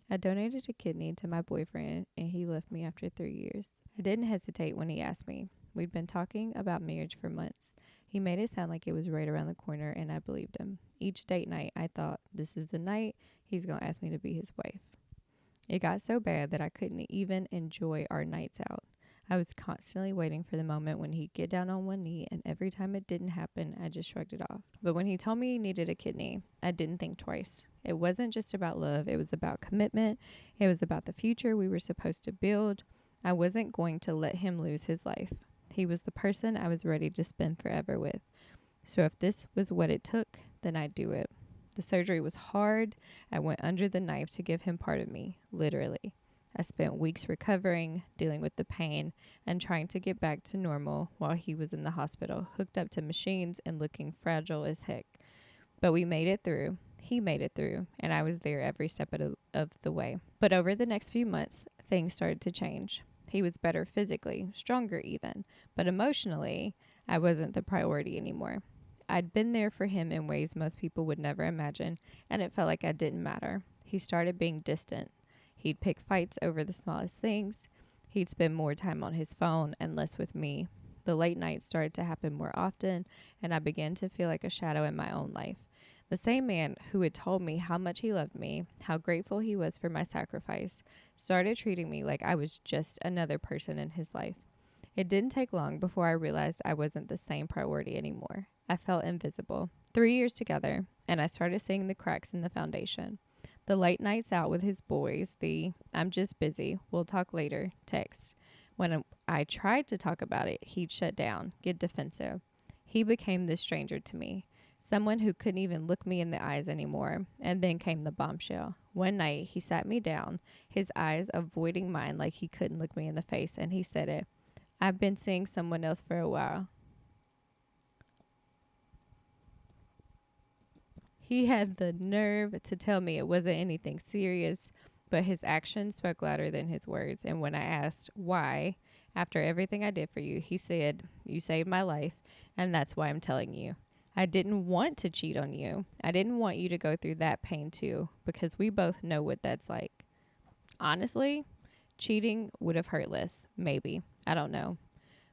I donated a kidney to my boyfriend and he left me after 3 years. I didn't hesitate when he asked me. We'd been talking about marriage for months. He made it sound like it was right around the corner and I believed him. Each date night, I thought, this is the night he's going to ask me to be his wife. It got so bad that I couldn't even enjoy our nights out. I was constantly waiting for the moment when he'd get down on one knee, and every time it didn't happen, I just shrugged it off. But when he told me he needed a kidney, I didn't think twice. It wasn't just about love, it was about commitment. It was about the future we were supposed to build. I wasn't going to let him lose his life. He was the person I was ready to spend forever with. So if this was what it took, then I'd do it. The surgery was hard. I went under the knife to give him part of me, literally. I spent weeks recovering, dealing with the pain, and trying to get back to normal while he was in the hospital, hooked up to machines and looking fragile as heck. But we made it through. He made it through, and I was there every step of the way. But over the next few months, things started to change. He was better physically, stronger even, but emotionally, I wasn't the priority anymore. I'd been there for him in ways most people would never imagine, and it felt like I didn't matter. He started being distant. He'd pick fights over the smallest things. He'd spend more time on his phone and less with me. The late nights started to happen more often, and I began to feel like a shadow in my own life. The same man who had told me how much he loved me, how grateful he was for my sacrifice, started treating me like I was just another person in his life. It didn't take long before I realized I wasn't the same priority anymore. I felt invisible. 3 years together, and I started seeing the cracks in the foundation. The late nights out with his boys, the "I'm just busy, we'll talk later" text. When I tried to talk about it, he'd shut down, get defensive. He became this stranger to me, someone who couldn't even look me in the eyes anymore. And then came the bombshell. One night, he sat me down, his eyes avoiding mine like he couldn't look me in the face, and he said it. "I've been seeing someone else for a while." He had the nerve to tell me it wasn't anything serious, but his actions spoke louder than his words. And when I asked why, after everything I did for you, he said, "You saved my life, and that's why I'm telling you. I didn't want to cheat on you. I didn't want you to go through that pain too, because we both know what that's like." Honestly, cheating would have hurt less. Maybe. I don't know.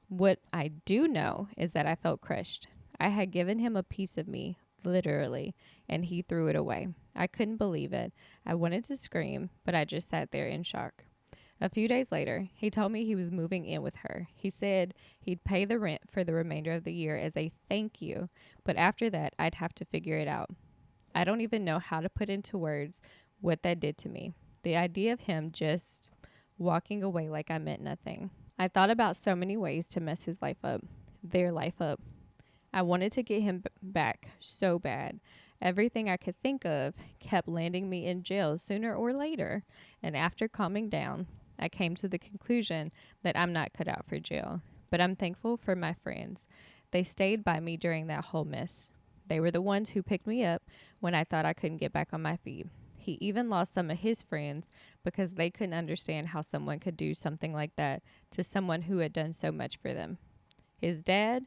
What I do know is that I felt crushed. I had given him a piece of me, literally, and he threw it away. I couldn't believe it. I wanted to scream, but I just sat there in shock. A few days later, he told me he was moving in with her. He said he'd pay the rent for the remainder of the year as a thank you, but after that, I'd have to figure it out. I don't even know how to put into words what that did to me. The idea of him just walking away like I meant nothing. I thought about so many ways to mess his life up, their life up. I wanted to get him back so bad. Everything I could think of kept landing me in jail sooner or later. And after calming down, I came to the conclusion that I'm not cut out for jail. But I'm thankful for my friends. They stayed by me during that whole mess. They were the ones who picked me up when I thought I couldn't get back on my feet. He even lost some of his friends because they couldn't understand how someone could do something like that to someone who had done so much for them. His dad,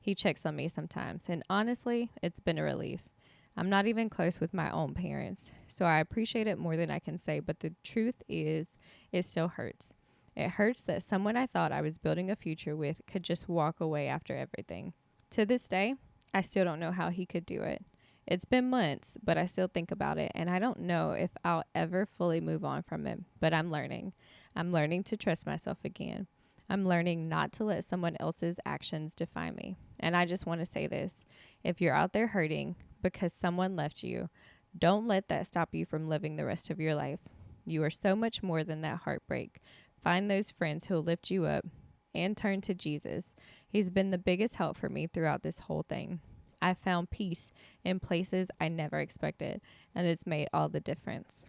he checks on me sometimes, and honestly, it's been a relief. I'm not even close with my own parents, so I appreciate it more than I can say, but the truth is, it still hurts. It hurts that someone I thought I was building a future with could just walk away after everything. To this day, I still don't know how he could do it. It's been months, but I still think about it, and I don't know if I'll ever fully move on from it, but I'm learning. I'm learning to trust myself again. I'm learning not to let someone else's actions define me. And I just want to say this. If you're out there hurting because someone left you, don't let that stop you from living the rest of your life. You are so much more than that heartbreak. Find those friends who'll lift you up and turn to Jesus. He's been the biggest help for me throughout this whole thing. I found peace in places I never expected, and it's made all the difference.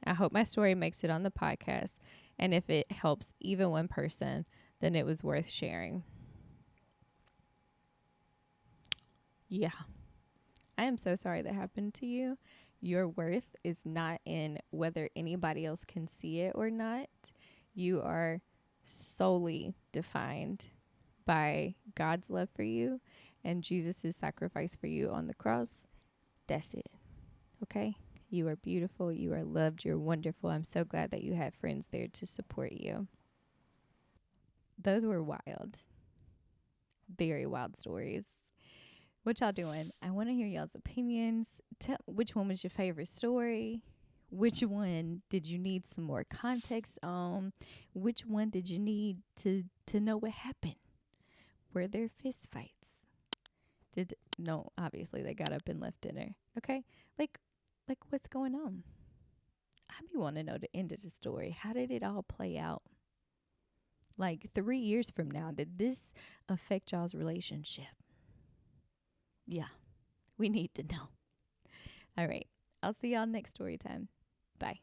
I hope my story makes it on the podcast, and if it helps even one person, then it was worth sharing. Yeah. I am so sorry that happened to you. Your worth is not in whether anybody else can see it or not. You are solely defined by God's love for you and Jesus' sacrifice for you on the cross. That's it. Okay? You are beautiful. You are loved. You're wonderful. I'm so glad that you have friends there to support you. Those were wild. Very wild stories. What y'all doing? I want to hear y'all's opinions. Tell which one was your favorite story? Which one did you need some more context on? Which one did you need to know what happened? Were there fist fights? Did no, obviously they got up and left dinner. Okay? Like what's going on? I be wanting to know the end of the story. How did it all play out? Like 3 years from now, did this affect y'all's relationship? Yeah, we need to know. All right. I'll see y'all next story time. Bye.